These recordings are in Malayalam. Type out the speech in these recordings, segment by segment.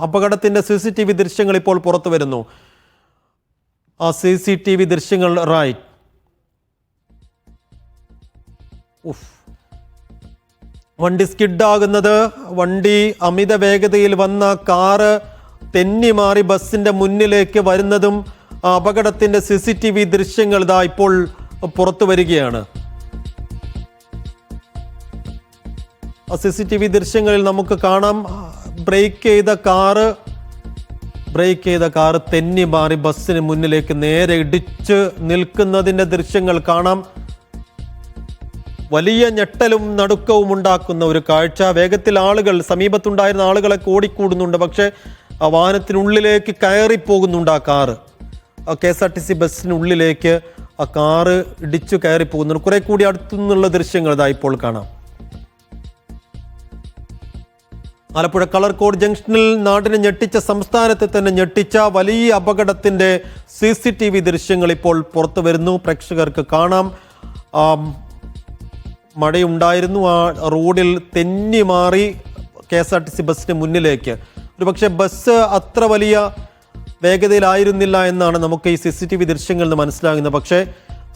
അപകടത്തിന്റെ CCTV ദൃശ്യങ്ങൾ ഇപ്പോൾ പുറത്തു വരുന്നു. ആ CCTV ദൃശ്യങ്ങൾ റൈറ്റ്. വണ്ടി സ്കിഡാകുന്നത്, വണ്ടി അമിത വേഗതയിൽ വന്ന കാറ് തെന്നി മാറി ബസ്സിന്റെ മുന്നിലേക്ക് വരുന്നതും അപകടത്തിന്റെ CCTV ദൃശ്യങ്ങൾ ഇതാ ഇപ്പോൾ പുറത്തു വരികയാണ്. CCTV ദൃശ്യങ്ങളിൽ നമുക്ക് കാണാം ബ്രേക്ക് ചെയ്ത കാറ് തെന്നി മാറി ബസ്സിന് മുന്നിലേക്ക് നേരെ ഇടിച്ച് നിൽക്കുന്നതിന്റെ ദൃശ്യങ്ങൾ കാണാം. വലിയ ഞെട്ടലും നടുക്കവും ഉണ്ടാക്കുന്ന ഒരു കാഴ്ച. വേഗത്തിൽ ആളുകൾ, സമീപത്തുണ്ടായിരുന്ന ആളുകളൊക്കെ ഓടിക്കൂടുന്നുണ്ട്. പക്ഷേ ആ വാഹനത്തിനുള്ളിലേക്ക് കയറിപ്പോകുന്നുണ്ട് ആ കാറ്. KSRTC ബസ്സിനുള്ളിലേക്ക് ആ കാറ് ഇടിച്ചു കയറിപ്പോകുന്നുണ്ട്. കുറെ കൂടി അടുത്തുനിന്നുള്ള ദൃശ്യങ്ങൾ ഇതാ ഇപ്പോൾ കാണാം. ആലപ്പുഴ കളർകോട് ജംഗ്ഷനിൽ നാടിനെ ഞെട്ടിച്ച, സംസ്ഥാനത്തെ തന്നെ ഞെട്ടിച്ച വലിയ അപകടത്തിന്റെ CCTV ദൃശ്യങ്ങൾ ഇപ്പോൾ പുറത്തു വരുന്നു. പ്രേക്ഷകർക്ക് കാണാം. മഴയുണ്ടായിരുന്നു. ആ റോഡിൽ തെന്നി മാറി KSRTC ബസ്സിന് മുന്നിലേക്ക്. ഒരുപക്ഷെ ബസ് അത്ര വലിയ വേഗതയിലായിരുന്നില്ല എന്നാണ് നമുക്ക് ഈ CCTV ദൃശ്യങ്ങളിൽ നിന്ന് മനസ്സിലാകുന്നത്. പക്ഷേ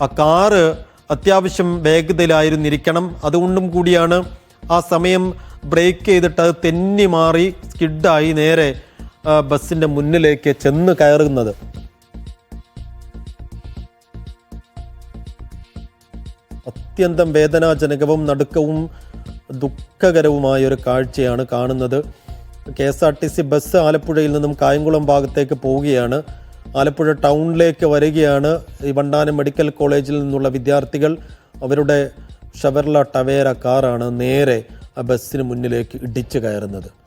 ആ കാറ് അത്യാവശ്യം വേഗതയിലായിരുന്നിരിക്കണം. അതുകൊണ്ടും കൂടിയാണ് ആ സമയം ബ്രേക്ക് ചെയ്തിട്ട് അത് തെന്നി മാറി സ്കിഡായി നേരെ ബസ്സിന്റെ മുന്നിലേക്ക് ചെന്ന് കയറുന്നത്. അത്യന്തം വേദനാജനകവും നടുക്കവും ദുഃഖകരവുമായ ഒരു കാഴ്ചയാണ് കാണുന്നത്. KSRTC ബസ് ആലപ്പുഴയിൽ നിന്നും കായംകുളം ഭാഗത്തേക്ക് പോവുകയാണ്. ആലപ്പുഴ ടൗണിലേക്ക് വരികയാണ്. ഈ വണ്ടാനം മെഡിക്കൽ കോളേജിൽ നിന്നുള്ള വിദ്യാർത്ഥികൾ, അവരുടെ ഷവർല ടവേര കാറാണ് നേരെ ആ ബസ്സിന് മുന്നിലേക്ക് ഇടിച്ചു കയറുന്നത്.